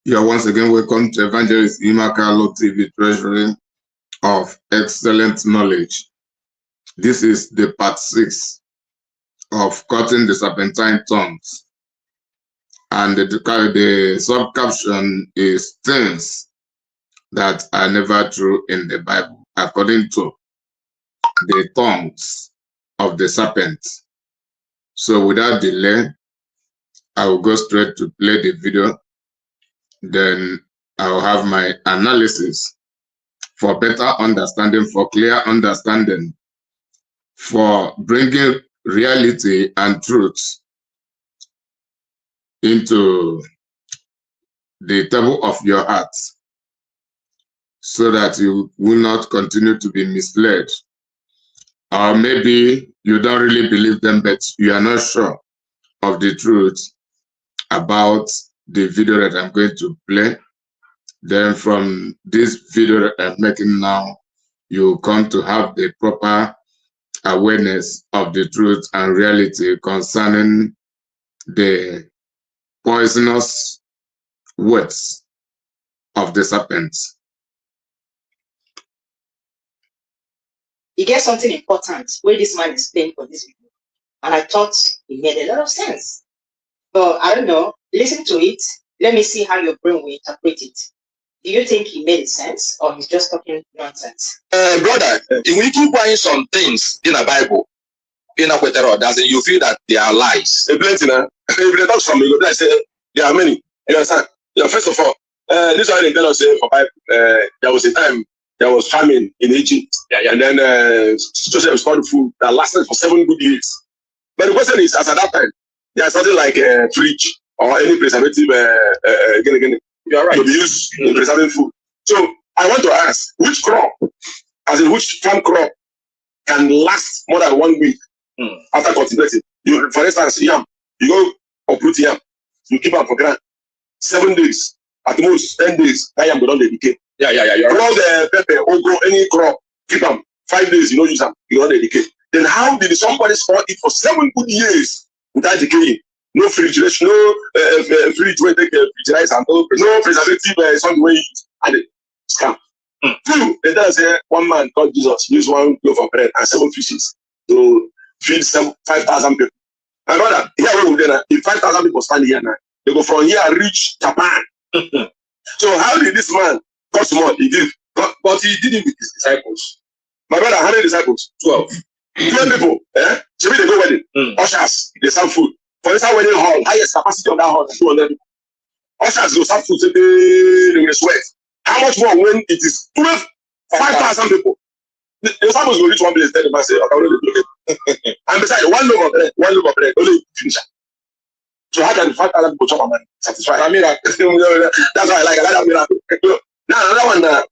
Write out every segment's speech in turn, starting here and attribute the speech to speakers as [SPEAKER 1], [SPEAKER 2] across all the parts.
[SPEAKER 1] You are once again welcome to Evangelist Imakalo TV Treasury of Excellent Knowledge. This is the part 6 of Cutting the Serpentine Tongues. And the sub-caption is things that are never true in the Bible, according to the tongues of the serpent. So without delay, I will go straight to play the video. Then I'll have my analysis for better understanding, for clear understanding, for bringing reality and truth into the table of your heart, so that you will not continue to be misled. Or maybe you don't really believe them, but you are not sure of the truth about the video that I'm going to play. Then from this video that I'm making now, you come to have the proper awareness of the truth and reality concerning the poisonous words of the serpent.
[SPEAKER 2] You get something important where this man explained for this video, and I thought it made a lot of sense. But I don't know, listen to it. Let me see how your brain will interpret it. Do you think he made sense, or he's just talking nonsense?
[SPEAKER 3] Brother, if we keep buying some things in the Bible, in a Quetero, doesn't you feel that they are lies? If they talk some, I say there are many. You understand? Yeah, first of all, this one they tell us for Bible. There was a time there was famine in Egypt, and then Joseph stored food that lasted for 7 good years. But the question is, as at that time, there's something like a fridge or any preservative you are right, to be used in preserving food. So I want to ask, which crop, as in which farm crop, can last more than 1 week after cultivating? You, for instance, yam, you go uproot yam, you keep am for ground 7 days, at most 10 days, that yam go don dey decay. Yeah. Grow the pepper or grow any crop, keep them 5 days, you don't use them, you don't decay. Then how did somebody store it for 7 good years without decaying? No refrigeration, no fridge where they refrigerize and no preservative something where you use and they scam. Two, they tell us one man called Jesus used 1 loaf of bread and 7 fishes to feed 5,000 people. And brother, here we go. If 5,000 people stand here now, they go from here and reach Japan. So how did this man got small? He did, but he did it with his disciples. My brother, how many disciples? 12. 12 people. So we they go wedding. Ushers, they serve food. For instance, wedding hall, highest capacity on that hall, 200 people. Ushers go serve food, so they will sweat. How much more when it is 5,000 people? The disciples will reach one place, then the man say, okay, we'll do it. And besides, 1 loaf of bread, only finish. So how can the 5,000 people chop and satisfy? I mean, that's why I like that miracle. Now another one,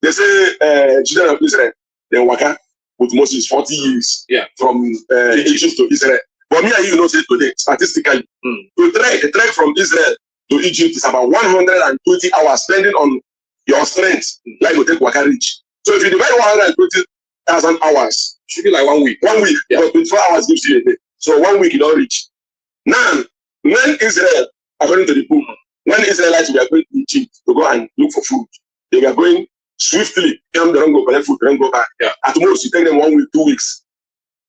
[SPEAKER 3] they say children of Israel, they waka with Moses 40 years from Egypt to Israel. But me and you know say today, statistically, to trek from Israel to Egypt is about 120 hours, depending on your strength. Like you take waka reach. So if you divide 120,000 hours, it should be like 1 week. 1 week, but 24 hours gives you a day. So 1 week you don't reach. Now, when Israel, according to the book, when Israelites were going to Egypt to go and look for food, they were going swiftly. They don't go collect food, they don't go back. At most, you take them 1 week, 2 weeks.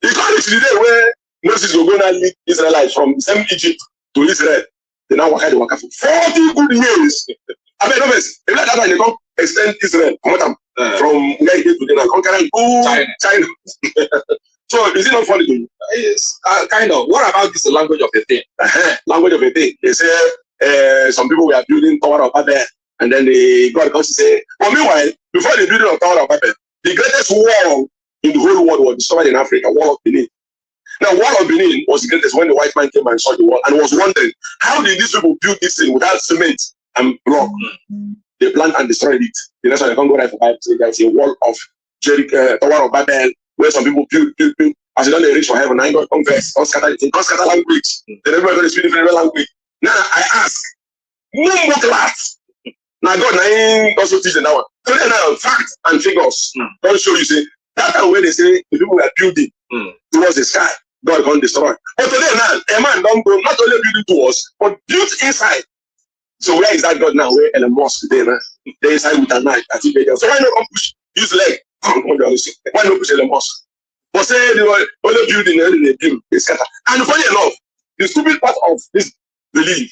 [SPEAKER 3] It got to the day where Moses will go and lead Israelites from the same Egypt to Israel. They now work for 40 good years. I mean, if that time they come extend Israel, from where he is today, conquering China. So is it not funny to you? It's kind of. What about this language of the thing? Language of the thing. They say some people were building Tower of Babel, and then God comes to say, but meanwhile, before the building of Tower of Babel, the greatest wall in the whole world was discovered in Africa, Wall of Benin. Now, Wall of Benin was the greatest when the white man came and saw the wall and was wondering, how did these people build this thing without cement and block? They planned and destroyed it. That's why I can't go right for Bible. So there's a wall of Jericho, Tower of Babel, where some people build. As you don't reach for heaven, I got converse, don't scatter language. Then everybody going to speak different language. Now I ask, no more class. Now God also teaching that one. So then facts and figures don't show you say that time when they say the people were building towards the sky, God can't destroy. But today now, a man don't go not only building towards, but built inside. So where is that God now? Where Elon Musk today? They inside with a knife. So why not push? Use leg. Why not push Elon Musk? But say they were only building and they build. They scatter. And funny enough, the stupid part of this belief.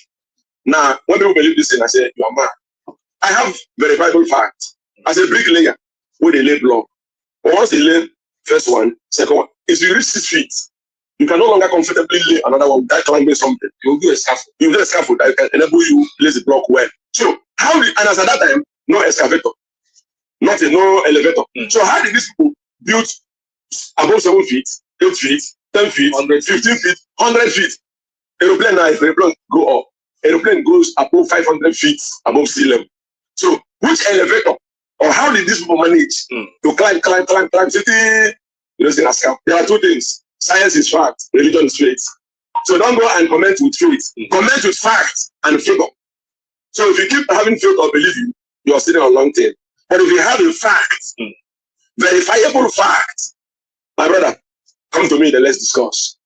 [SPEAKER 3] Now, when people believe this thing, I say, you are mad. I have verifiable facts. As a bricklayer, where they lay block. But once they lay first one, second one, if you reach 6 feet, you can no longer comfortably lay another one without climbing something. You will do a scaffold. You will do a scaffold that can enable you place the block well. So how did, and as at that time, no excavator, no elevator. So how did these people build above 7 feet, 8 feet, 10 feet, 15 feet, 100 feet? Aeroplane now, if aeroplane go up, aeroplane goes above 500 feet above sea level. So which elevator or how did these people manage to climb city? You know, there are two things. Science is fact, religion is faith. So don't go and comment with faith. Comment with fact and figure. So if you keep having faith or believing, you are sitting on long tail. But if you have a fact, verifiable fact, my brother, come to me, then let's discuss.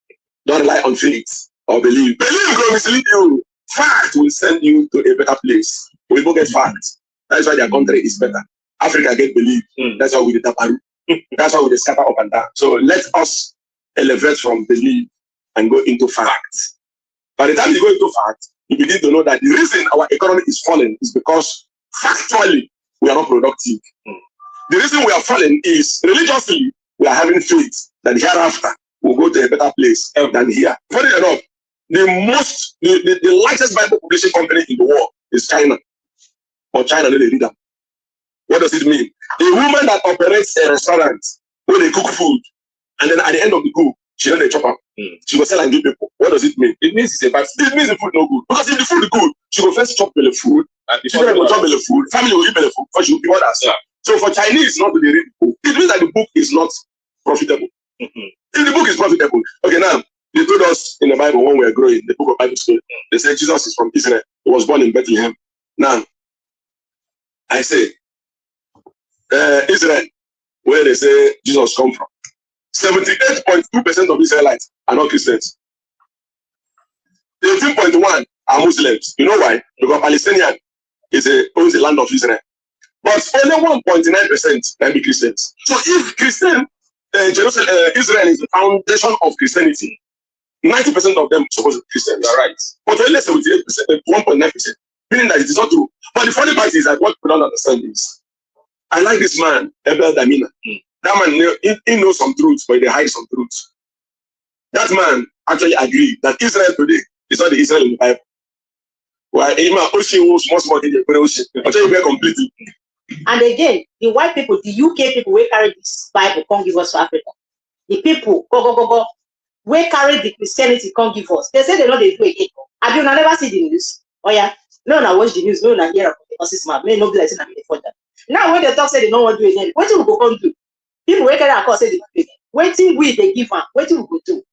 [SPEAKER 3] Don't rely on faith or believe. Believe will mislead you. Fact will send you to a better place. We will get fact. That's why their country is better. Africa get believe. That's why we the taparu. That's why we scatter up and down. So let us elevate from belief and go into fact. By the time you go into fact, you begin to know that the reason our economy is falling is because factually we are not productive. The reason we are falling is religiously we are having faith that hereafter we'll go to a better place than here. Funny enough, the largest Bible publishing company in the world is China. Or China, they read them. What does it mean? A woman that operates a restaurant where they cook food, and then at the end of the cook, she let the chop up. She will sell and give people. What does it mean? It means it's a bad. It means the food no good. Because if the food is good, she will first chop the food. Children will chop the food. Family will eat the food. But she will be others. Yeah. So for Chinese not to read the book, it means that the book is not profitable. If the book is profitable, okay, now they told us in the Bible when we were growing, the book of Bible story, they said Jesus is from Israel. He was born in Bethlehem. Now, I say, Israel, where they say Jesus come from, 78.2% of Israelites are not Christians. 18.1% are Muslims. You know why? Because Palestinian owns the land of Israel. But only 1.9% can be Christians. So if Christian, Israel is the foundation of Christianity, 90% of them are supposed to be Christians. You're right. But only 78%, 1.9%, meaning that it is not true. But the funny part is that what people don't understand is, I like this man, Abel Damina. That man, he knows some truths, but he hides some truths. That man actually agreed that Israel today is not the Israel in the Bible. Well, Ocean was small in the ocean. I'll tell you completely.
[SPEAKER 2] And again, the white people, the UK people, we carry this Bible, can't give us to Africa. The people, go, we carry the Christianity, can't give us. They say they know they do again. Have you never seen the news? Oh yeah, no, I watch the news, no, I hear about the horses map, no, be like saying for that. Now when they talk say they don't want to do again, what will we go do? People we carry our cause say they do again. Waiting we they give them, what will we go do?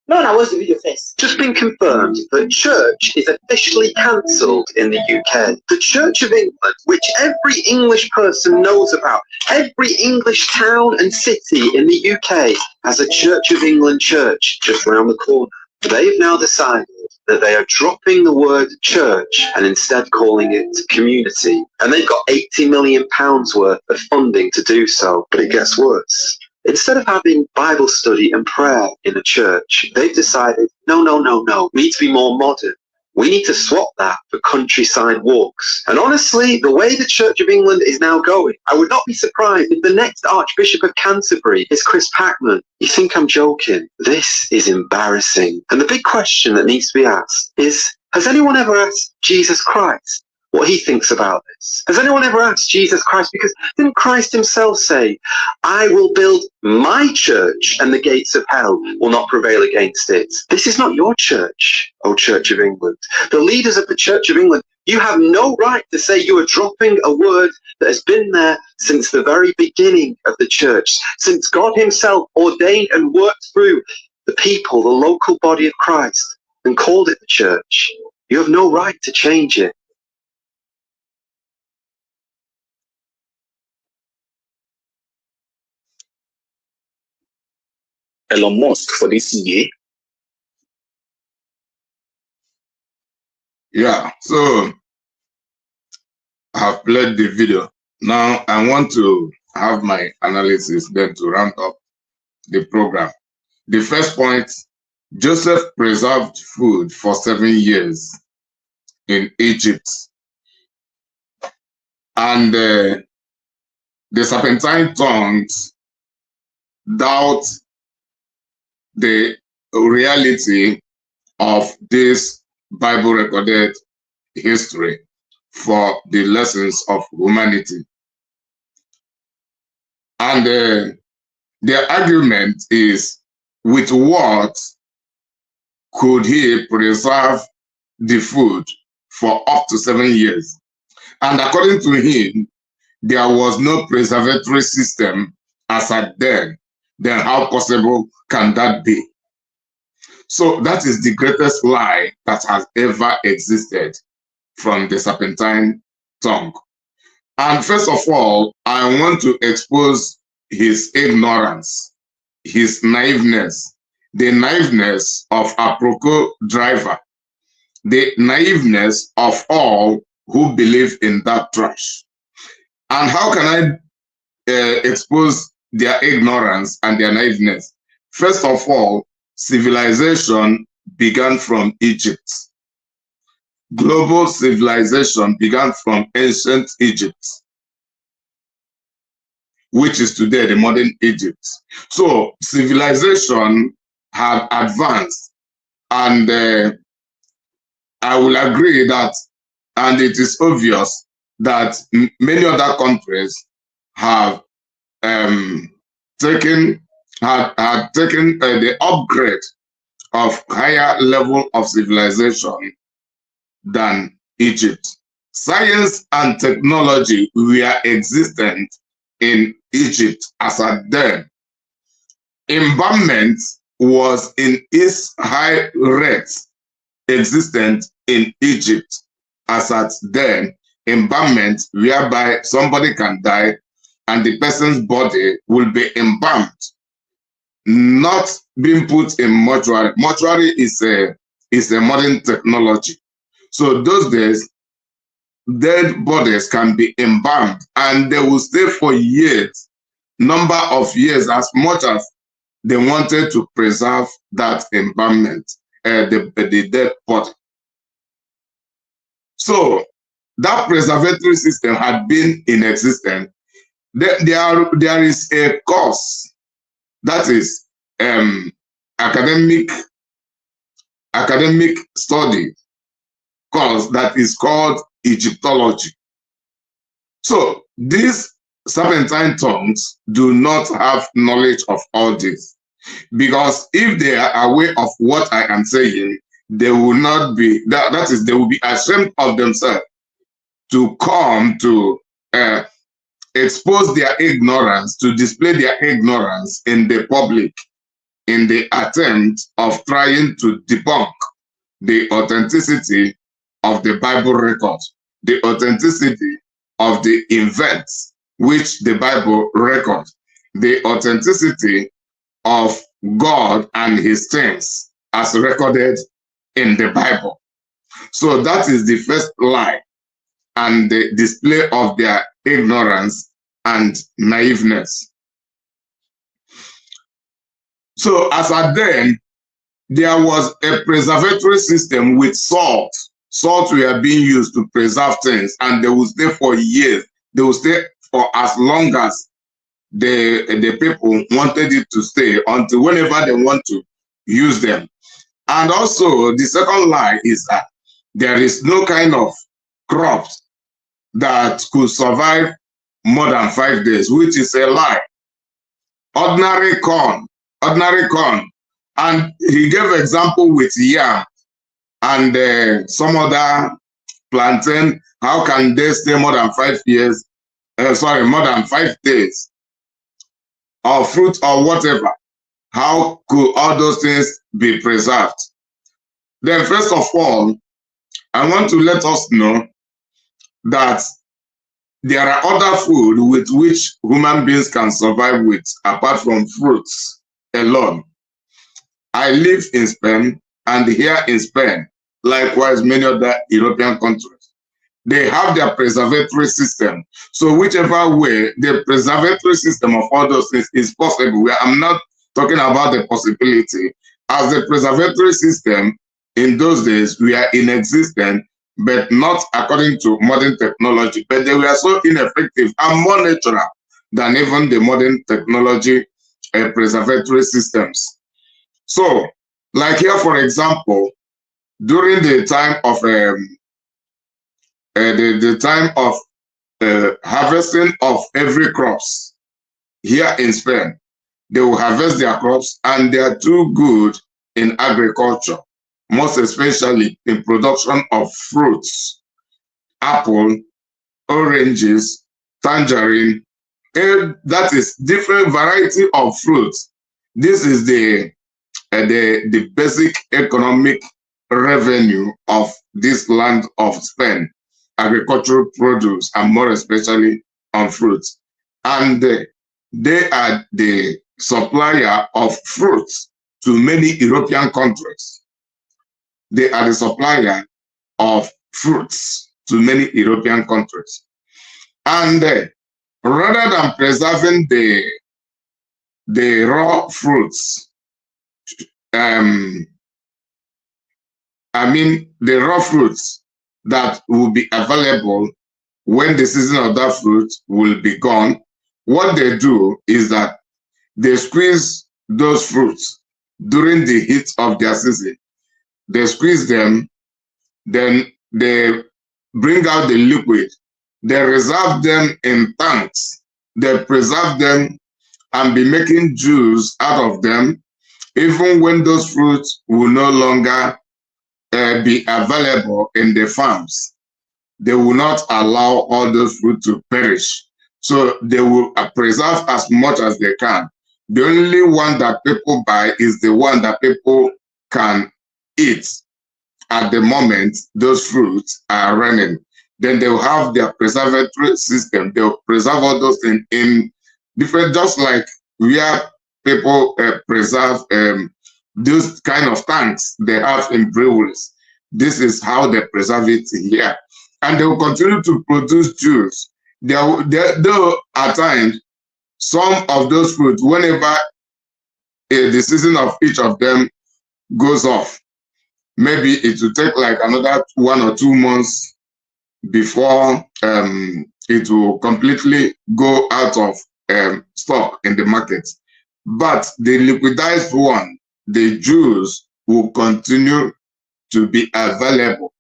[SPEAKER 2] No, I watch the video first.
[SPEAKER 4] Just been confirmed that church is officially cancelled in the UK. The Church of England, which every English person knows about, every English town and city in the UK has a Church of England church just around the corner. They've now decided that they are dropping the word church and instead calling it community. And they've got £80 million worth of funding to do so. But it gets worse. Instead of having Bible study and prayer in a church, they've decided, no, we need to be more modern. We need to swap that for countryside walks. And honestly, the way the Church of England is now going, I would not be surprised if the next Archbishop of Canterbury is Chris Packman. You think I'm joking? This is embarrassing. And the big question that needs to be asked is, has anyone ever asked Jesus Christ what he thinks about this? Has anyone ever asked Jesus Christ? Because didn't Christ himself say, I will build my church and the gates of hell will not prevail against it? This is not your church, O Church of England. The leaders of the Church of England, you have no right to say you are dropping a word that has been there since the very beginning of the church, since God himself ordained and worked through the people, the local body of Christ, and called it the church. You have no right to change it.
[SPEAKER 5] Elon Musk for this year.
[SPEAKER 1] Yeah, so have played the video. Now I want to have my analysis then to round up the program. The first point, Joseph preserved food for 7 years in Egypt. And the serpentine tongues doubt the reality of this Bible recorded history for the lessons of humanity. And their argument is, with what could he preserve the food for up to 7 years? And according to him, there was no preservatory system as at then. Then how possible can that be? So that is the greatest lie that has ever existed from the serpentine tongue. And first of all, I want to expose his ignorance, his naiveness, the naiveness of a Aproko driver, the naiveness of all who believe in that trash. And how can I expose their ignorance and their naiveness? First of all, civilization began from Egypt. Global civilization began from ancient Egypt, which is today the modern Egypt. So civilization had advanced, and I will agree that, and it is obvious that many other countries have taken the upgrade of higher level of civilization than Egypt. Science and technology were existent in Egypt as at then. Embalmment was in its high rates existent in Egypt as at then. Embalmment, whereby somebody can die and the person's body will be embalmed, not being put in mortuary. Mortuary is a modern technology. So those days, dead bodies can be embalmed and they will stay for years, number of years, as much as they wanted to preserve that embalmment, the dead body. So that preservatory system had been in existence. There is a course that is academic study course that is called Egyptology. So these serpentine tongues do not have knowledge of all this, because if they are aware of what I am saying, they will not be, that is, they will be ashamed of themselves to come to expose their ignorance, to display their ignorance in the public, in the attempt of trying to debunk the authenticity of the Bible record, the authenticity of the events which the Bible records, the authenticity of God and his things as recorded in the Bible. So that is the first lie and the display of their ignorance and naiveness. So as at then, there was a preservatory system with salt. Salt were being used to preserve things, and they will stay for years. They will stay for as long as the people wanted it to stay, until whenever they want to use them. And also, the second lie is that there is no kind of crops that could survive more than 5 days, which is a lie. Ordinary corn. And he gave example with yam and some other plantain. How can they stay more than 5 years? More than 5 days? Or fruit or whatever. How could all those things be preserved? Then first of all, I want to let us know that there are other food with which human beings can survive with, apart from fruits alone. I live in Spain, and here in Spain, likewise many other European countries, they have their preservatory system. So whichever way, the preservatory system of all those things is possible. I'm not talking about the possibility. As the preservatory system in those days, we are inexistent, but not according to modern technology. But they were so ineffective and more natural than even the modern technology preservatory systems. So, like here, for example, during the time of harvesting of every crops here in Spain, they will harvest their crops and they are too good in agriculture, most especially in production of fruits, apple, oranges, tangerine, that is different variety of fruits. This is the basic economic revenue of this land of Spain, agricultural produce, and more especially on fruits. And they are the supplier of fruits to many European countries. They are the supplier of fruits to many European countries. And rather than preserving the raw fruits, the raw fruits that will be available when the season of that fruit will be gone, what they do is that they squeeze those fruits during the heat of their season. They squeeze them, then they bring out the liquid. They reserve them in tanks. They preserve them and be making juice out of them, even when those fruits will no longer be available in the farms. They will not allow all those fruits to perish. So they will preserve as much as they can. The only one that people buy is the one that people can eat. At the moment, those fruits are running. Then they'll have their preservatory system. They'll preserve all those things in different, just like where people preserve those kind of tanks they have in breweries. This is how they preserve it here. And they will continue to produce juice. Though at times, some of those fruits, whenever the season of each of them goes off, maybe it will take like another 1 or 2 months before it will completely go out of stock in the market. But the liquidized one, the juice, will continue to be available.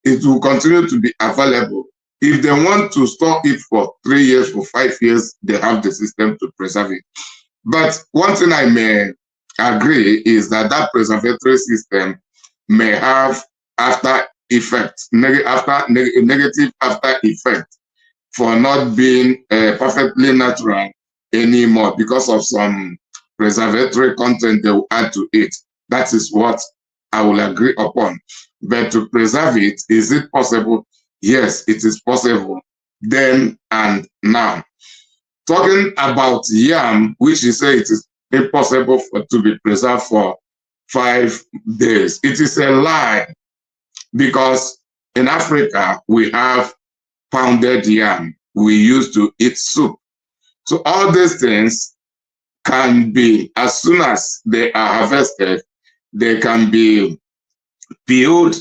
[SPEAKER 1] It will continue to be available. If they want to store it for 3 years, for 5 years, they have the system to preserve it. But one thing I may agree is that that preservatory system may have after effects, negative after effect for not being perfectly natural anymore because of some preservatory content they will add to it. That is what I will agree upon. But to preserve it, is it possible? Yes, it is possible then and now. Talking about yam, which you say it is impossible to be preserved for 5 days. It is a lie, because in Africa we have pounded yam. We used to eat soup. So all these things can be, as soon as they are harvested, they can be peeled,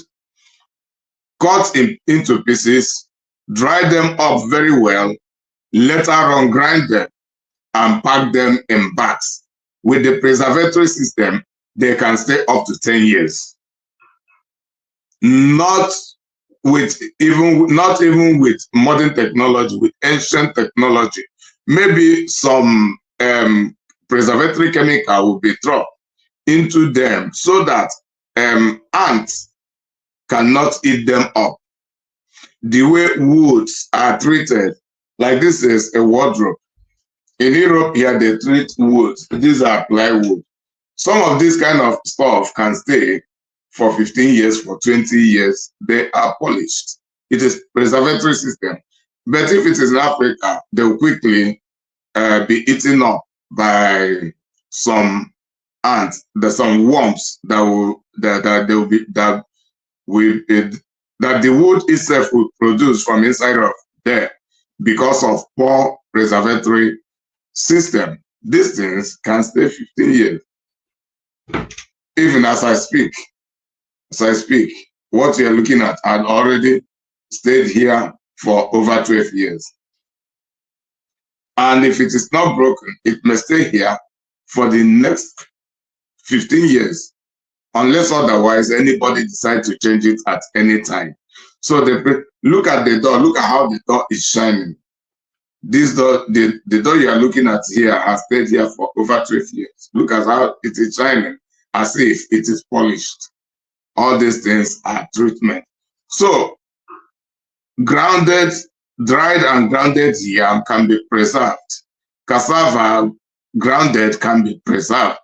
[SPEAKER 1] cut into pieces, dry them up very well, later on grind them and pack them in bags. With the preservatory system, they can stay up to 10 years. Not even with modern technology, with ancient technology. Maybe some preservatory chemical will be dropped into them so that ants cannot eat them up. The way woods are treated, like this is a wardrobe. In Europe here, they treat woods. These are plywood. Some of this kind of stuff can stay for 15 years, for 20 years. They are polished. It is preservatory system. But if it is in Africa, they will quickly be eaten up by some ants. There's some worms that that the wood itself will produce from inside of there because of poor preservatory system. These things can stay 15 years. Even as I speak, what you're looking at had already stayed here for over 12 years. And if it is not broken, it may stay here for the next 15 years, unless otherwise anybody decides to change it at any time. So look at the door, look at how the door is shining. This door, the door you are looking at here has stayed here for over 12 years. Look at how it is shining, as if it is polished. All these things are treatment. So dried and grounded yam can be preserved. Cassava grounded can be preserved.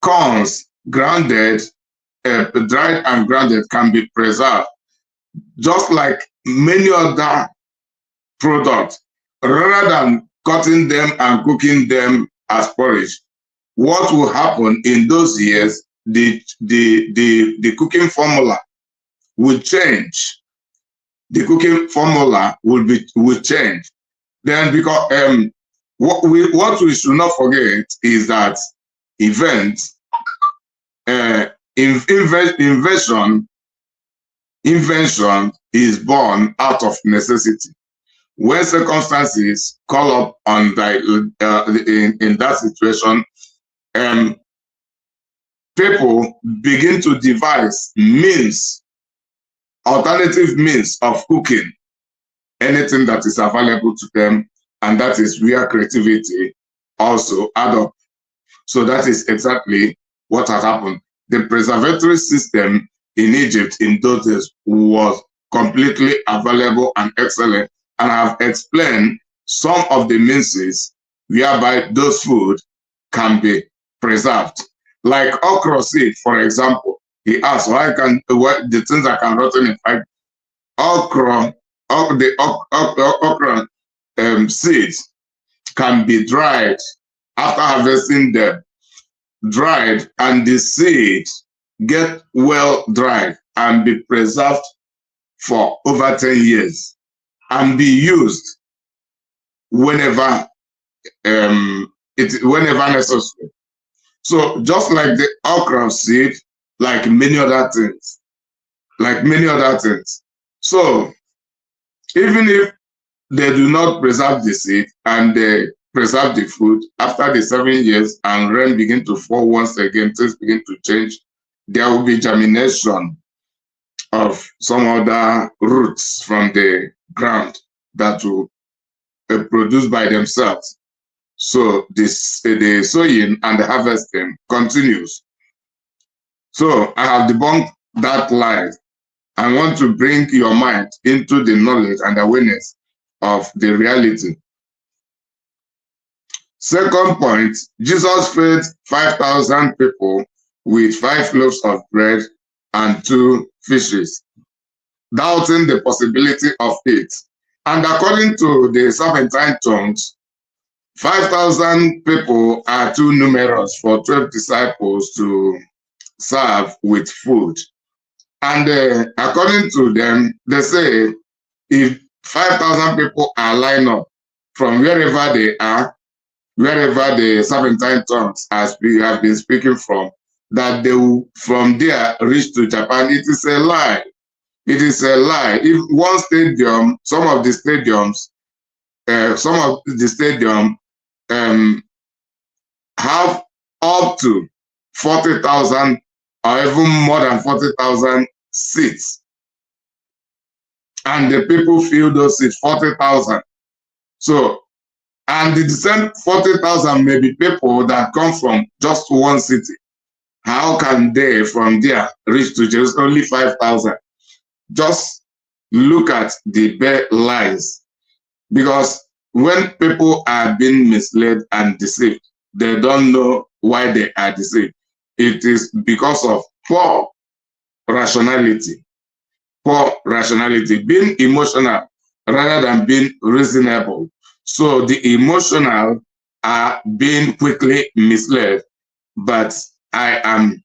[SPEAKER 1] Corns grounded, dried and grounded can be preserved. Just like many other products, rather than cutting them and cooking them as porridge, what will happen in those years, the cooking formula will change. The cooking formula will change. Then, because what we should not forget is that invention is born out of necessity. When circumstances call up on in that situation, people begin to devise alternative means of cooking anything that is available to them, and that is where creativity also add up. So that is exactly what has happened. The preservatory system in Egypt in those days was completely available and excellent, and I have explained some of the means whereby those food can be preserved. Like okra seed, for example. He asked, the things that can rotten in fact, okra seeds can be dried after harvesting them, dried, and the seeds get well dried and be preserved for over 10 years and be used whenever necessary. So just like the okra seed, like many other things. So even if they do not preserve the seed and they preserve the food, after the 7 years and rain begin to fall once again, things begin to change, there will be germination of some other roots from the ground that will produce by themselves. So the sowing and the harvesting continues. So I have debunked that lie. I want to bring your mind into the knowledge and awareness of the reality. Second point, Jesus fed 5,000 people with 5 loaves of bread and 2 fishes, doubting the possibility of it. And according to the Serpentine Tongues, 5,000 people are too numerous for 12 disciples to serve with food. And according to them, they say if 5,000 people are lined up from wherever they are, wherever the Serpentine Tongues as we have been speaking from, that they will from there reach to Japan, it is a lie. It is a lie. If one stadium, some of the stadiums have up to 40,000 or even more than 40,000 seats. And the people fill those seats, 40,000. So, and the same 40,000 may be people that come from just one city. How can they from there reach to just only 5,000? Just look at the bare lies. Because when people are being misled and deceived, they don't know why they are deceived. It is because of poor rationality. Being emotional rather than being reasonable. So the emotional are being quickly misled, but I am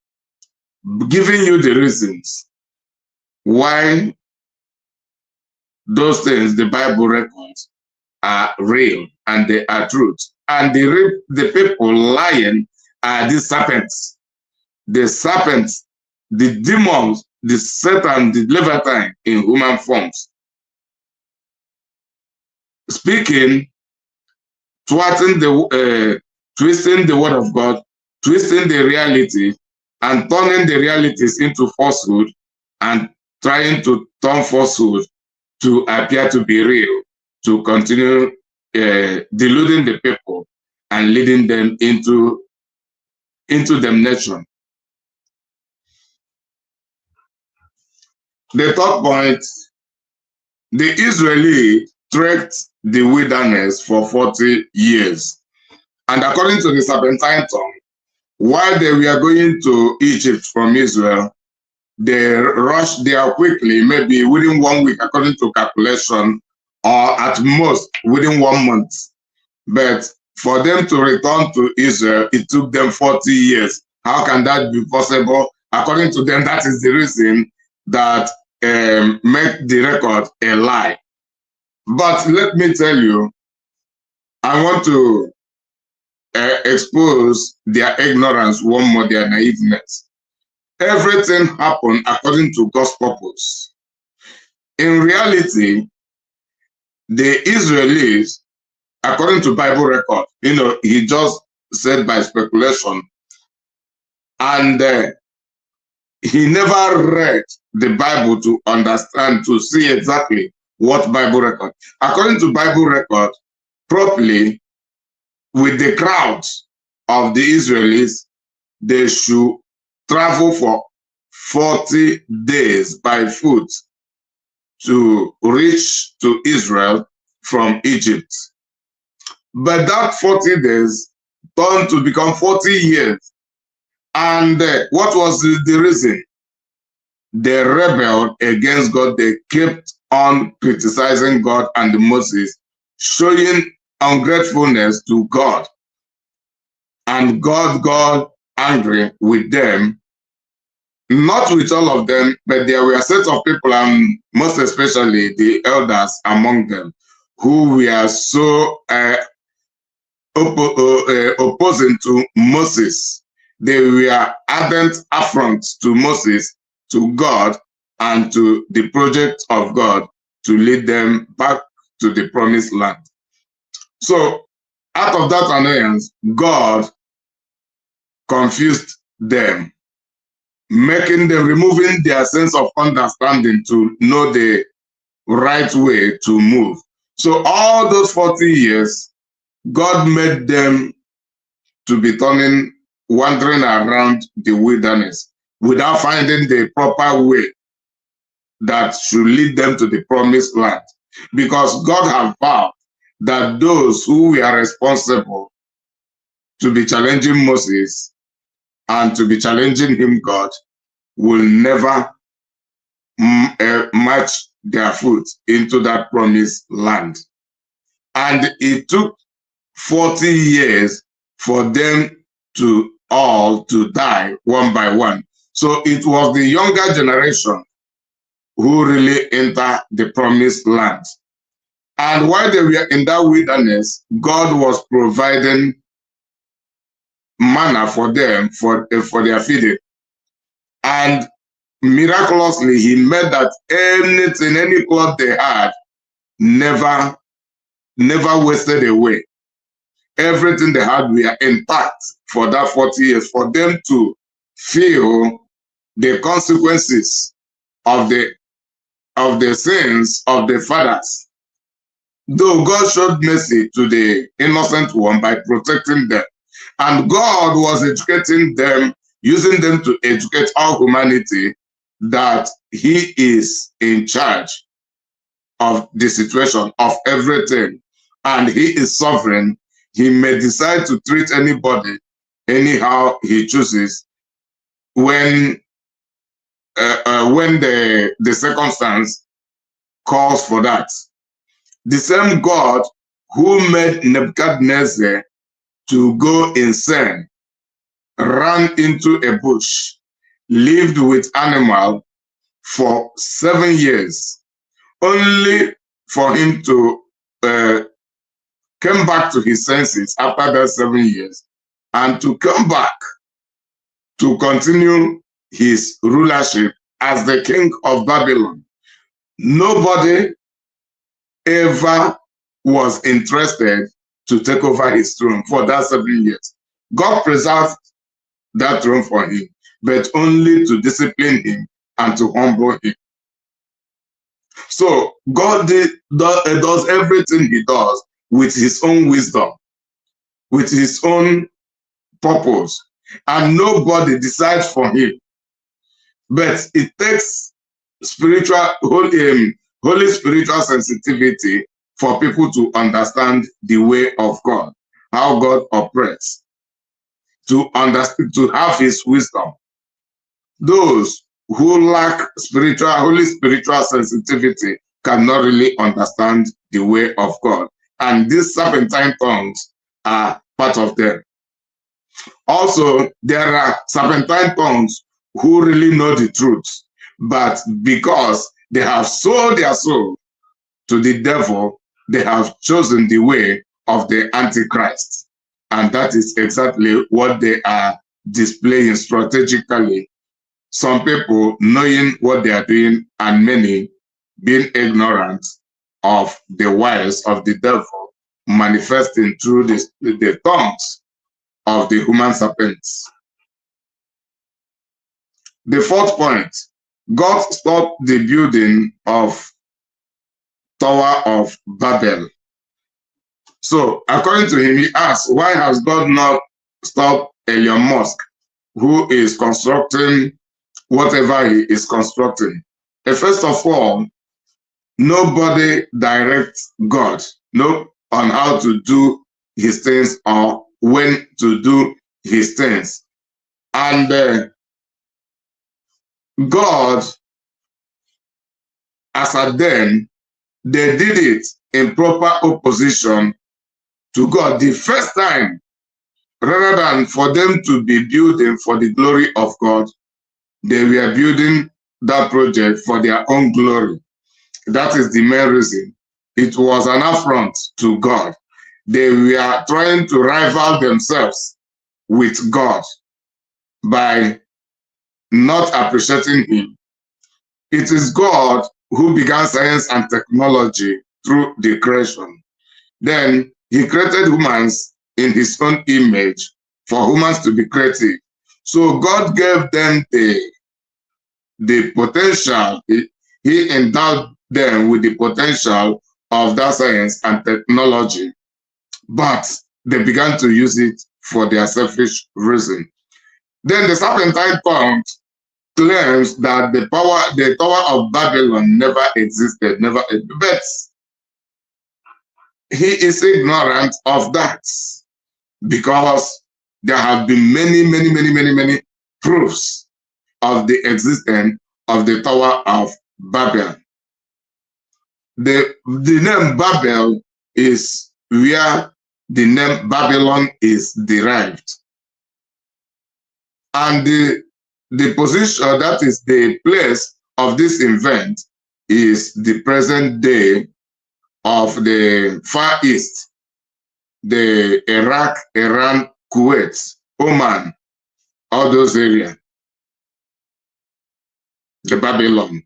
[SPEAKER 1] giving you the reasons why those things the Bible records are real and they are truth. And the people lying are these serpents. The serpents, the demons, the Satan, the Leviathan in human forms. Speaking, twisting the word of God, twisting the reality, and turning the realities into falsehood, and trying to turn falsehood to appear to be real, to continue deluding the people and leading them into damnation. The third point, the Israelites trekked the wilderness for 40 years. And according to the serpentine tongue, while they were going to Egypt from Israel, they rushed there quickly, maybe within 1 week, according to calculation, or at most within 1 month. But for them to return to Israel, it took them 40 years. How can that be possible? According to them, that is the reason that make the record a lie. But let me tell you, I want to expose their ignorance one more, their naiveness. Everything happened according to God's purpose. In reality, the Israelites, according to Bible record, he just said by speculation, and he never read the Bible to understand, to see exactly what Bible record. According to Bible record, properly, with the crowds of the Israelites, they should travel for 40 days by foot to reach to Israel from Egypt. But that 40 days turned to become 40 years. And what was the reason? They rebelled against God. They kept on criticizing God and Moses, showing ungratefulness to God. And God got angry with them. Not with all of them, but there were a set of people, and most especially the elders among them, who were so opposing to Moses. They were ardent affronts to Moses, to God, and to the project of God to lead them back to the promised land. So, out of that annoyance, God confused them, removing their sense of understanding to know the right way to move. So all those 40 years, God made them to be wandering around the wilderness without finding the proper way that should lead them to the promised land. Because God had vowed that those who were responsible to be challenging Moses and to be challenging him, God, will never march their foot into that promised land. And it took 40 years for them to all to die one by one. So it was the younger generation who really entered the promised land. And while they were in that wilderness, God was providing manna for them for their feeding. And miraculously, he made that any cloth they had never wasted away. Everything they had were intact for that 40 years, for them to feel the consequences of the sins of the fathers. Though God showed mercy to the innocent one by protecting them, and God was educating them, using them to educate all humanity that he is in charge of the situation, of everything, and he is sovereign. He may decide to treat anybody anyhow he chooses when the circumstance calls for that. The same God who made Nebuchadnezzar to go insane, ran into a bush, lived with animals for 7 years, only for him to come back to his senses after that 7 years and to come back to continue his rulership as the king of Babylon. Nobody ever was interested to take over his throne for that 7 years. God preserved that throne for him, but only to discipline him and to humble him. So God does everything he does with his own wisdom, with his own purpose, and nobody decides for him. But it takes holy spiritual sensitivity for people to understand the way of God, how God operates, to understand, to have his wisdom. Those who lack holy spiritual sensitivity cannot really understand the way of God. And these serpentine tongues are part of them. Also, there are serpentine tongues who really know the truth, but because they have sold their soul to the devil, they have chosen the way of the Antichrist. And that is exactly what they are displaying strategically. Some people knowing what they are doing, and many being ignorant of the wiles of the devil manifesting through the tongues of the human serpents. The fourth point, God stopped the building of Tower of Babel. So according to him, he asked, why has God not stopped Elon Musk, who is constructing whatever he is constructing? First of all, nobody directs God on how to do his things or when to do his things. And God, as at then, they did it in proper opposition to God the first time, rather than for them to be building for the glory of God. They were building that project for their own glory. That is the main reason. It was an affront to God. They were trying to rival themselves with God by not appreciating him. It is God who began science and technology through the creation. Then he created humans in his own image for humans to be creative. So God gave them the potential. He endowed them with the potential of that science and technology, but they began to use it for their selfish reason. Then the serpentine tongue claims that the Tower of Babylon never existed, but he is ignorant of that, because there have been many proofs of the existence of the Tower of Babel. The name Babel is where the name Babylon is derived. And the position, that is the place of this event, is the present day of the Far East, the Iraq, Iran, Kuwait, Oman, all those areas, the Babylon.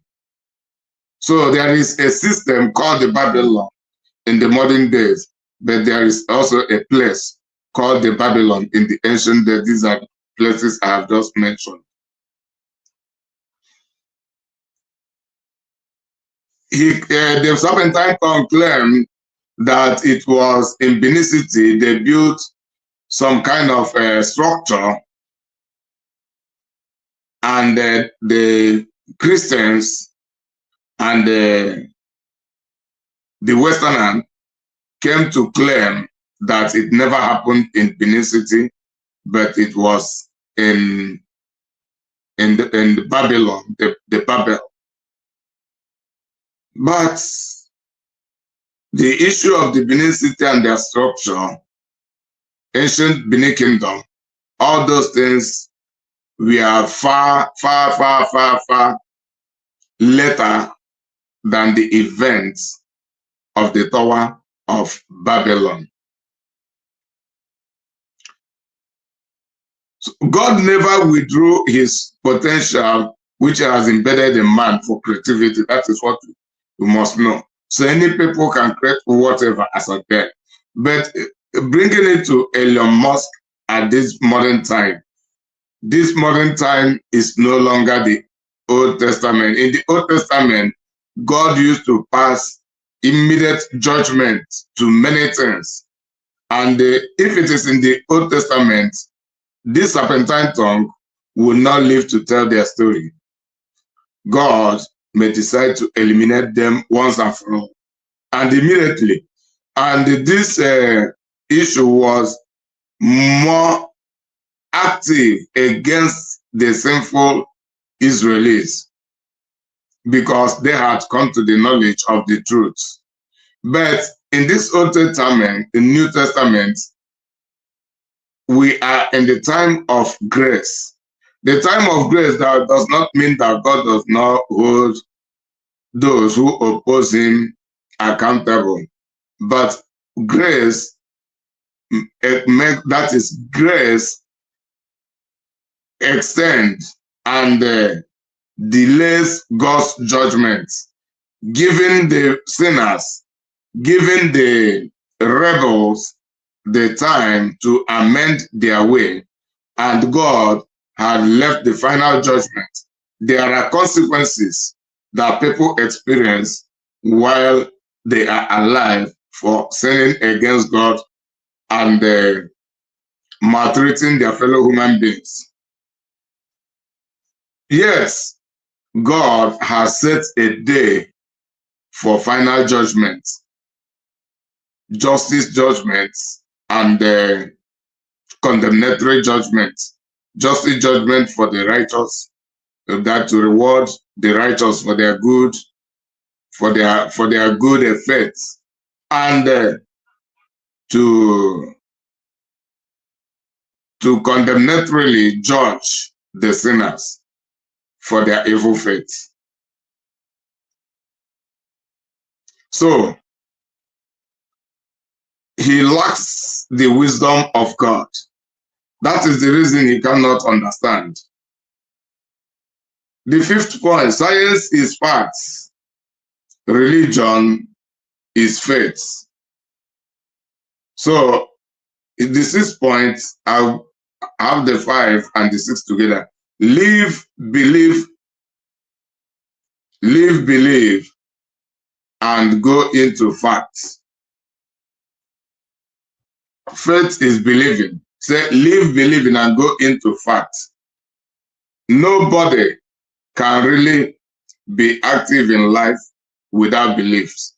[SPEAKER 1] So there is a system called the Babylon in the modern days, but there is also a place called the Babylon in the ancient days. These are places I have just mentioned. The serpentine tongue claimed that it was in Benin City they built some kind of structure, and the Christians and the Westerners came to claim that it never happened in Benin City, but it was in the Babylon, the Babel. But the issue of the Benin City and their structure, ancient Benin Kingdom, all those things were far later than the events of the Tower of Babylon. So God never withdrew his potential, which has embedded in man for creativity. That is what we must know. So any people can create whatever as a them. But bringing it to Elon Musk at this modern time is no longer the Old Testament. In the Old Testament, God used to pass immediate judgment to many things. And if it is in the Old Testament, this serpentine tongue will not live to tell their story. God may decide to eliminate them once and for all, and immediately. And this issue was more active against the sinful Israelis because they had come to the knowledge of the truth. But in this Old Testament, the New Testament, we are in the time of grace. The time of grace that does not mean that God does not hold those who oppose him accountable. But grace, that is grace, extend and delays God's judgment, giving the sinners, giving the rebels the time to amend their way, and God had left the final judgment. There are consequences that people experience while they are alive for sinning against God and maltreating their fellow human beings. Yes, God has set a day for final judgment, justice judgments, and condemnatory judgment. Justice judgment for the righteous, that to reward the righteous for their good, for their good effects, and to condemnatorily judge the sinners for their evil faith. So he lacks the wisdom of God. That is the reason he cannot understand. The fifth point, science is facts, religion is faith. So in the 6 points, I have the 5 and the 6 together. Live, believe, and go into facts. Faith is believing. Say, live, believing, and go into facts. Nobody can really be active in life without beliefs.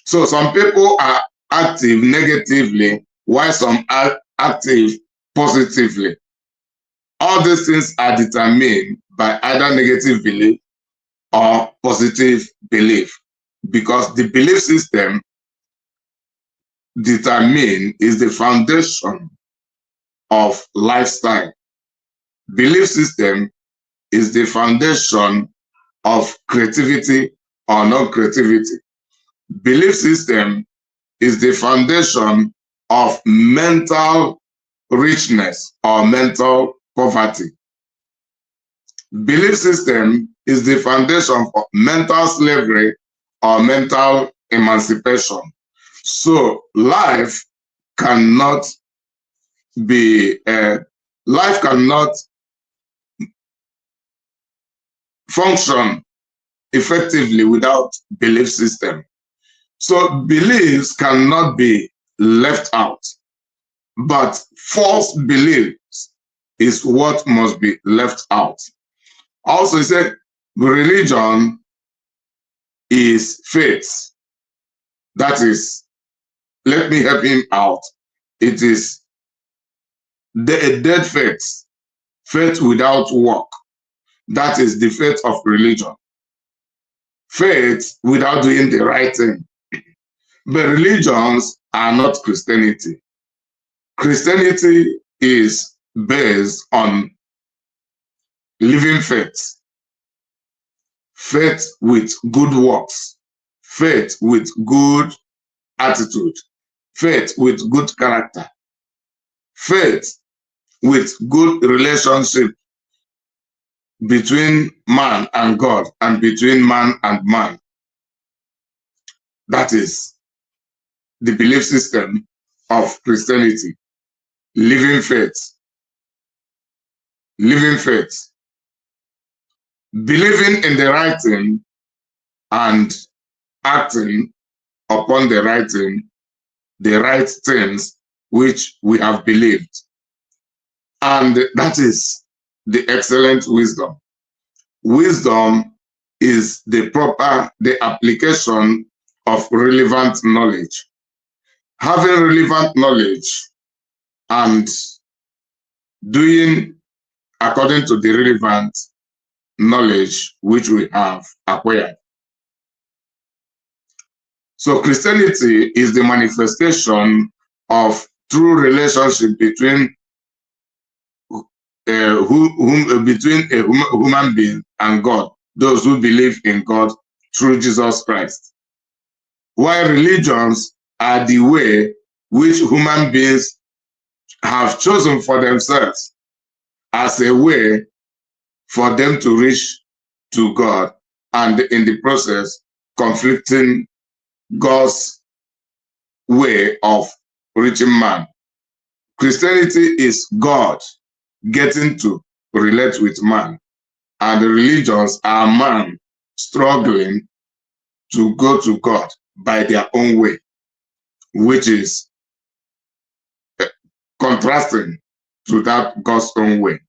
[SPEAKER 1] So some people are active negatively, while some are active positively. All these things are determined by either negative belief or positive belief, because the belief system is the foundation of lifestyle. Belief system is the foundation of creativity or non-creativity. Belief system is the foundation of mental richness or mental poverty. Belief system is the foundation for mental slavery or mental emancipation. So life cannot function effectively without belief system. So beliefs cannot be left out, but false beliefs is what must be left out. Also, he said religion is faith. That is, let me help him out. It is a dead faith, faith without work. That is the faith of religion. Faith without doing the right thing. But religions are not Christianity. Christianity is based on living faith, faith with good works, faith with good attitude, faith with good character, faith with good relationship between man and God and between man and man. That is the belief system of Christianity. Living faith. Living faith. Believing in the right thing and acting upon the right thing, the right things which we have believed. And that is the excellent wisdom. Wisdom is the application of relevant knowledge. Having relevant knowledge and doing according to the relevant knowledge which we have acquired. So Christianity is the manifestation of true relationship between between a human being and God, those who believe in God through Jesus Christ. While religions are the way which human beings have chosen for themselves as a way for them to reach to God, and in the process conflicting God's way of reaching man. Christianity is God getting to relate with man, and the religions are man struggling to go to God by their own way, which is contrasting to that God's own way.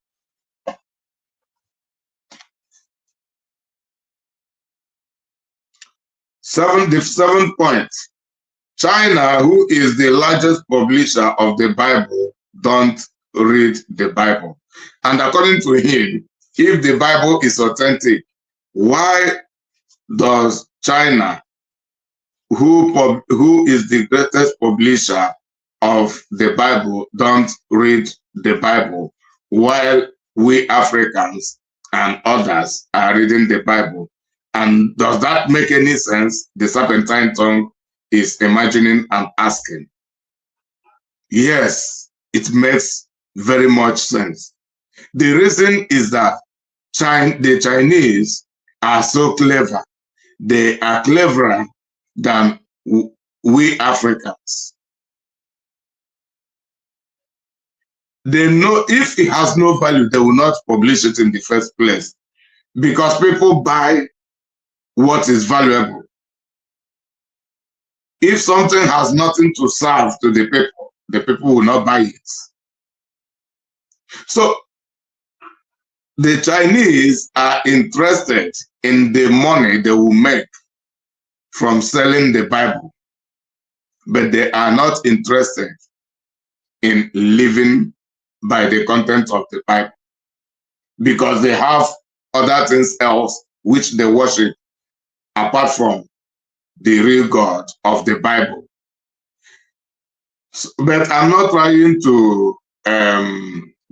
[SPEAKER 1] The seventh point, China, who is the largest publisher of the Bible, don't read the Bible. And according to him, if the Bible is authentic, why does China, who is the greatest publisher of the Bible, don't read the Bible, while we Africans and others are reading the Bible? And does that make any sense? The serpentine tongue is imagining and asking. Yes, it makes very much sense. The reason is that the Chinese are so clever. They are cleverer than we Africans. They know if it has no value, they will not publish it in the first place, because people buy what is valuable. If something has nothing to serve to the people will not buy it. So the Chinese are interested in the money they will make from selling the Bible, but they are not interested in living by the content of the Bible, because they have other things else which they worship apart from the real God of the Bible. But I'm not trying to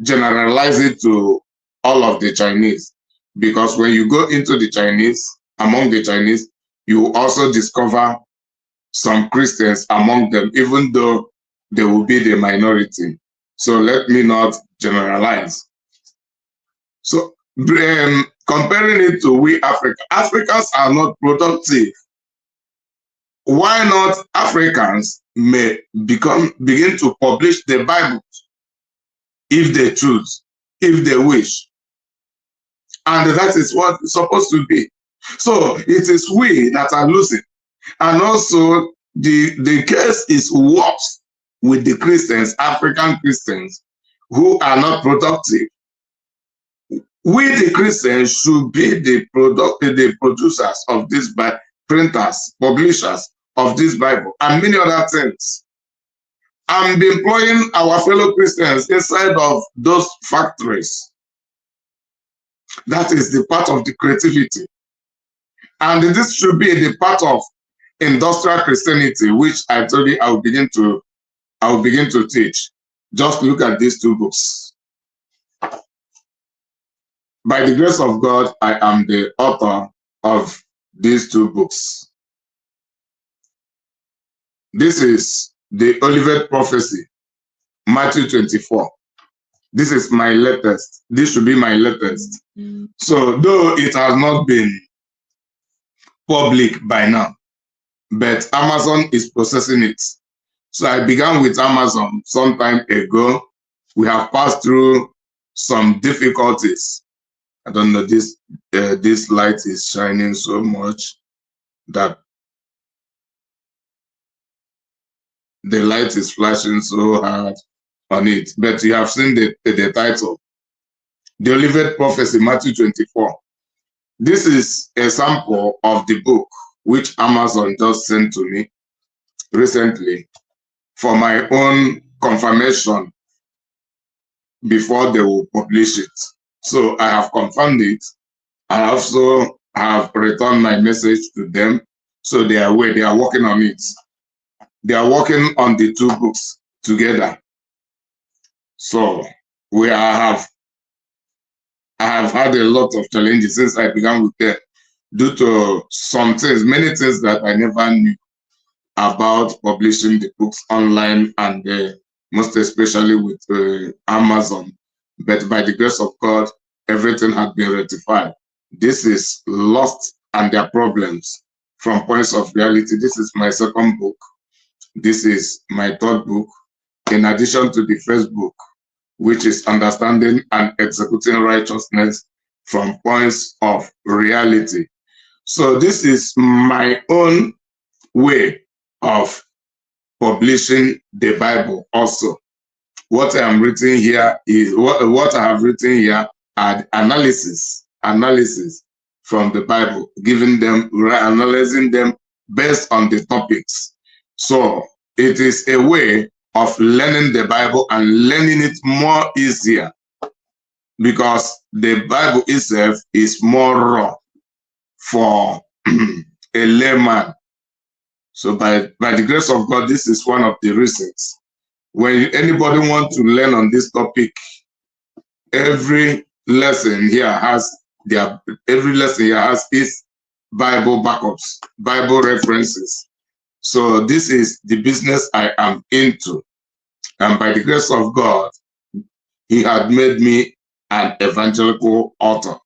[SPEAKER 1] generalize it to all of the Chinese, because when you go into the Chinese, among the Chinese, you also discover some Christians among them, even though they will be the minority. So let me not generalize. So comparing it to we Africans are not productive. Why not Africans may begin to publish the Bible if they choose, if they wish? And that is what it's supposed to be. So it is we that are losing. And also the case is worse with the Christians, African Christians, who are not productive. We, the Christians, should be the producers of this Bible, printers, publishers of this Bible, and many other things. And employing our fellow Christians inside of those factories. That is the part of the creativity. And this should be the part of industrial Christianity, which I told you I will begin to teach. Just look at these two books. By the grace of God, I am the author of these two books. This is the Olivet prophecy, Matthew 24. This is my latest. This should be my latest. So though it has not been public by now, but Amazon is processing it. So I began with Amazon some time ago. We have passed through some difficulties. I don't know, this light is shining so much that the light is flashing so hard on it. But you have seen the title, The Olivet Prophecy, Matthew 24. This is a sample of the book which Amazon just sent to me recently for my own confirmation before they will publish it. So I have confirmed it. I also have returned my message to them, so they are aware. They are working on it. They are working on the two books together. So I have had a lot of challenges since I began with them, due to some things, many things that I never knew about publishing the books online, and most especially with Amazon. But by the grace of God, everything had been rectified. This is Lost and Their Problems from Points of Reality. This is my second book. This is my third book, in addition to the first book, which is Understanding and Executing Righteousness from Points of Reality. So this is my own way of publishing the Bible also. What I am written here is what I have written here are analysis from the Bible, analyzing them based on the topics. So it is a way of learning the Bible and learning it more easier, because the Bible itself is more raw for a layman. So by the grace of God, this is one of the reasons. When anybody wants to learn on this topic, every lesson here has its Bible backups, Bible references. So this is the business I am into. And by the grace of God, He had made me an evangelical author.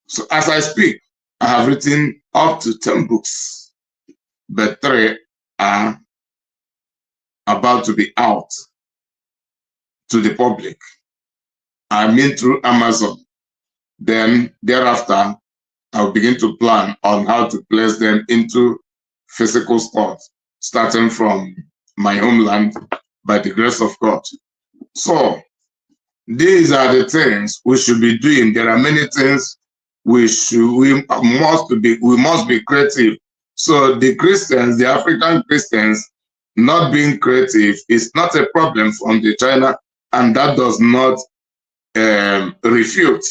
[SPEAKER 1] So as I speak, I have written up to 10 books, but 3 are about to be out to the public. I mean through Amazon. Then thereafter, I'll begin to plan on how to place them into physical stores, starting from my homeland by the grace of God. So these are the things we should be doing. There are many things we must be creative. So the Christians, the African Christians, not being creative is not a problem from the China, and that does not refute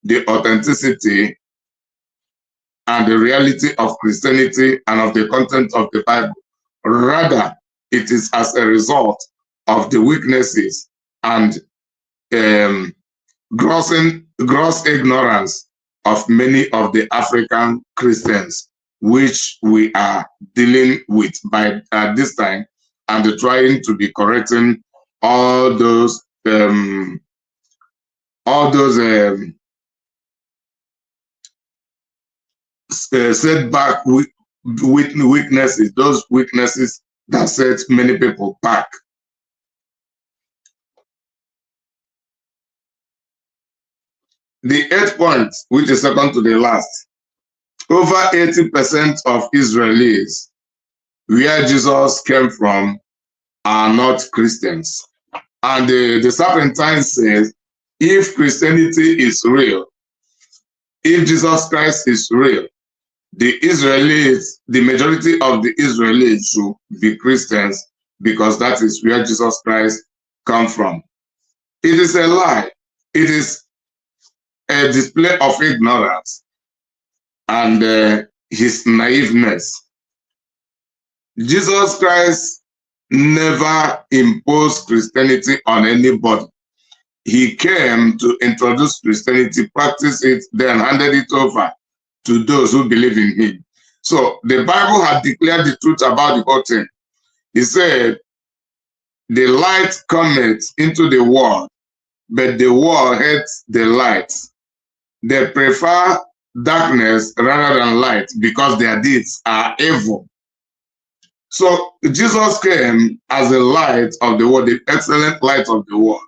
[SPEAKER 1] the authenticity and the reality of Christianity and of the content of the Bible. Rather, it is as a result of the weaknesses and gross ignorance of many of the African Christians, which we are dealing with by this time, and trying to be correcting all those setback weaknesses, those weaknesses that set many people back. The 8th point, which is second to the last, over 80% of Israelis where Jesus came from are not Christians. And the Serpentine says, if Christianity is real, if Jesus Christ is real, the Israelis, the majority of the Israelis should be Christians, because that is where Jesus Christ comes from. It is a lie. It is a display of ignorance and his naiveness. Jesus Christ never imposed Christianity on anybody. He came to introduce Christianity, practice it, then handed it over to those who believe in him. So the Bible had declared the truth about the whole thing. He said, the light cometh into the world, but the world hates the light. They prefer darkness rather than light because their deeds are evil. So Jesus came as the light of the world, the excellent light of the world.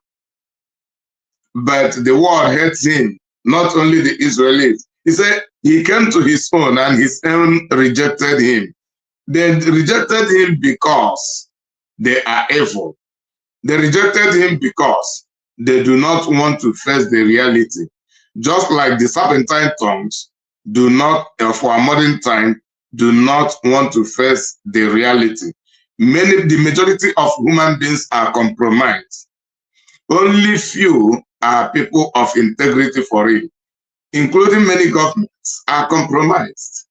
[SPEAKER 1] But the world hates him, not only the Israelites. He said he came to his own and his own rejected him. They rejected him because they are evil. They rejected him because they do not want to face the reality. Just like the serpentine tongues do not, for a modern time, do not want to face the reality. The majority of human beings are compromised. Only few are people of integrity for real, including many governments are compromised.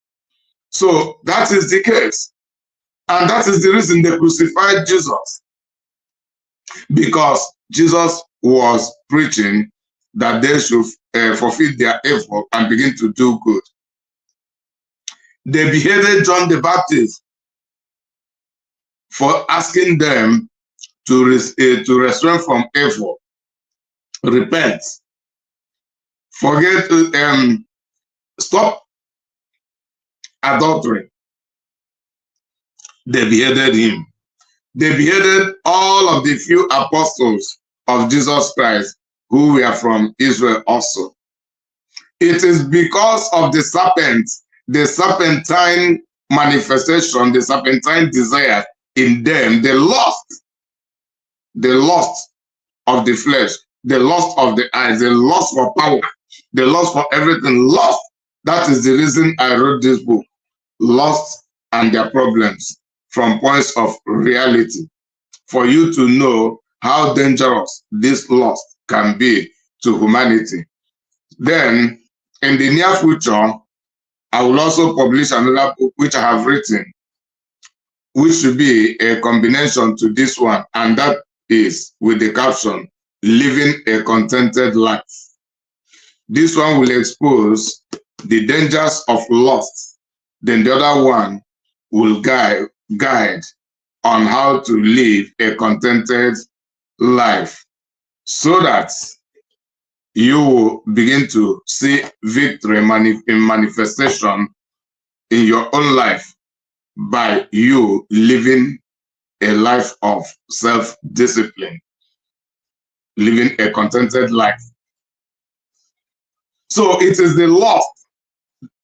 [SPEAKER 1] So that is the case. And that is the reason they crucified Jesus. Because Jesus was preaching that they should fulfill their effort and begin to do good. They beheaded John the Baptist for asking them to refrain from evil, repent, forget, stop adultery. They beheaded him. They beheaded all of the few apostles of Jesus Christ who were from Israel also. It is because of the serpent, the serpentine manifestation, the serpentine desire in them, the lust of the flesh, the lust of the eyes, the lust for power, the lust for everything, lust. That is the reason I wrote this book, Lust and Their Problems, from points of reality, for you to know how dangerous this lust can be to humanity. Then, in the near future, I will also publish another book which I have written, which should be a combination to this one, and that is with the caption, Living a Contented Life. This one will expose the dangers of lust. Then the other one will guide on how to live a contented life, so that you will begin to see victory in manifestation in your own life by you living a life of self-discipline, living a contented life. So it is the lust,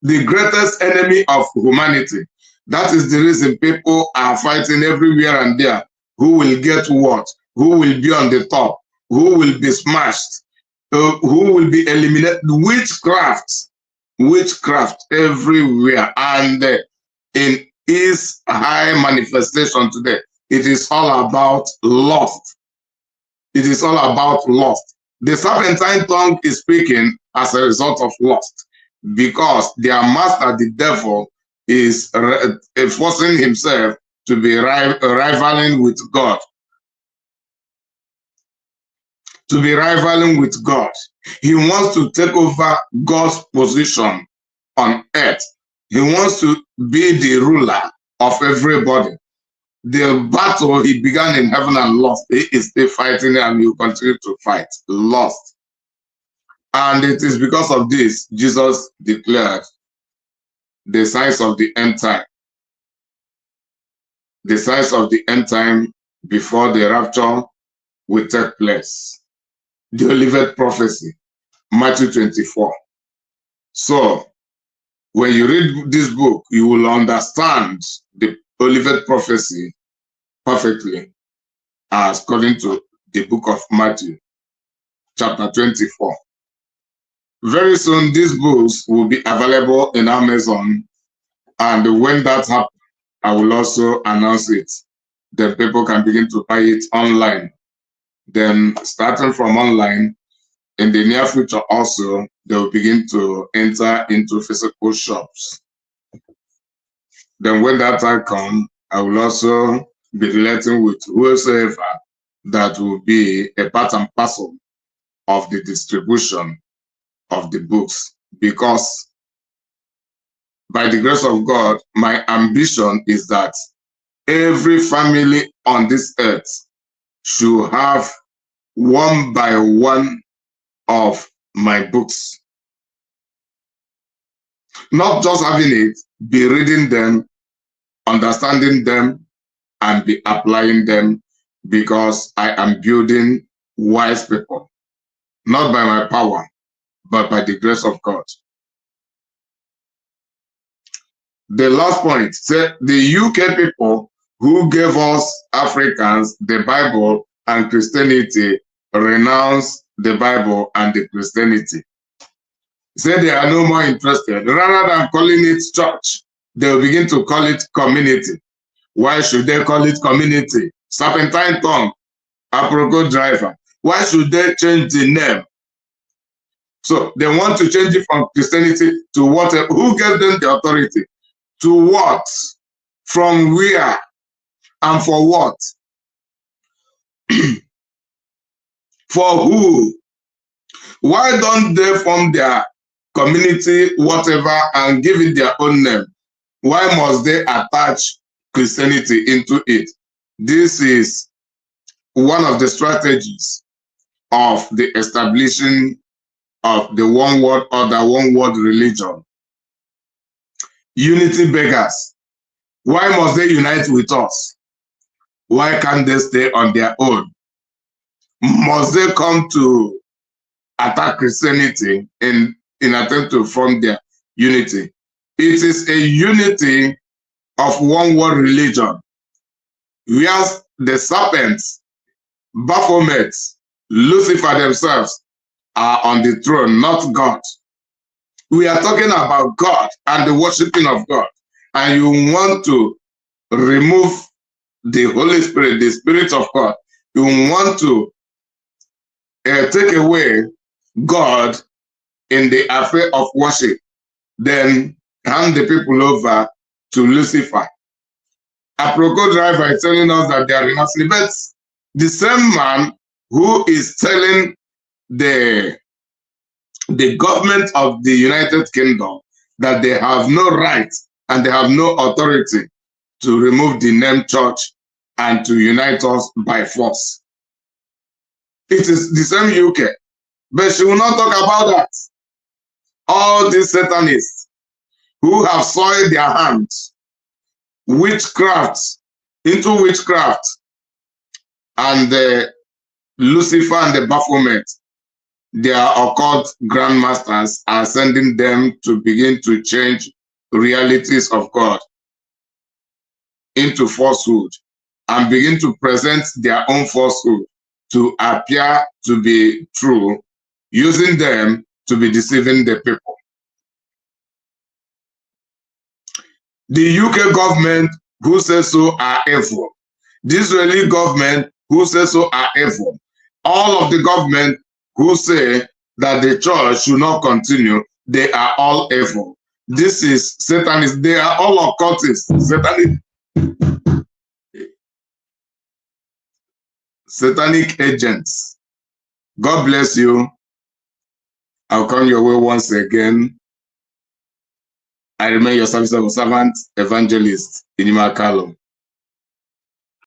[SPEAKER 1] the greatest enemy of humanity. That is the reason people are fighting everywhere and there. Who will get what? Who will be on the top? Who will be smashed? Who will be eliminated? Witchcraft everywhere. And in its high manifestation today, it is all about lust. It is all about lust. The serpentine tongue is speaking as a result of lust, because their master, the devil, is forcing himself to be rivaling with God. To be rivaling with God. He wants to take over God's position on earth. He wants to be the ruler of everybody. The battle he began in heaven and lost, he is still fighting, and will continue to fight. Lost. And it is because of this, Jesus declared the signs of the end time. The signs of the end time before the rapture will take place. The Olivet prophecy, Matthew 24. So, when you read this book, you will understand the Olivet prophecy perfectly, as according to the book of Matthew, chapter 24. Very soon, these books will be available in Amazon, and when that happens, I will also announce it. Then people can begin to buy it online. Then, starting from online, in the near future also, they will begin to enter into physical shops. Then when that time comes, I will also be relating with whoever that will be a part and parcel of the distribution of the books, because by the grace of God, my ambition is that every family on this earth should have one by one of my books. Not just having it, be reading them, understanding them, and be applying them, because I am building wise people, not by my power, but by the grace of God. The last point, say the UK people who gave us Africans the Bible and Christianity renounce the Bible and the Christianity. Say they are no more interested. Rather than calling it church, they will begin to call it community. Why should they call it community? Serpentine tongue, apricot driver. Why should they change the name? So they want to change it from Christianity to what? Who gave them the authority? To what? From where? And for what? For who? Why don't they form their community, whatever, and give it their own name? Why must they attach Christianity into it? This is one of the strategies of the establishing of the one world order, one world religion. Unity beggars. Why must they unite with us? Why can't they stay on their own? Must they come to attack Christianity in attempt to form their unity? It is a unity of one world religion, where the serpents, Baphomet, Lucifer themselves are on the throne, not God. We are talking about God and the worshiping of God, and you want to remove the Holy Spirit, the Spirit of God. You want to take away God in the affair of worship, then hand the people over to Lucifer. Apricot driver is telling us that they are renouncing, but the same man who is telling the government of the United Kingdom that they have no right and they have no authority to remove the name church and to unite us by force. It is the same UK, but she will not talk about that. All these Satanists who have soiled their hands, witchcraft, into witchcraft, and the Lucifer and the Baphomet, their occult grandmasters are sending them to begin to change realities of God into falsehood and begin to present their own falsehood to appear to be true, using them to be deceiving the people. The UK government who says so are evil. The Israeli government who says so are evil. All of the government who say that the church should not continue, they are all evil. This is Satanist. They are all occultists. Satanic agents. God bless you. I'll come your way once again. I remain your service of servant, evangelist, Inima Carlo.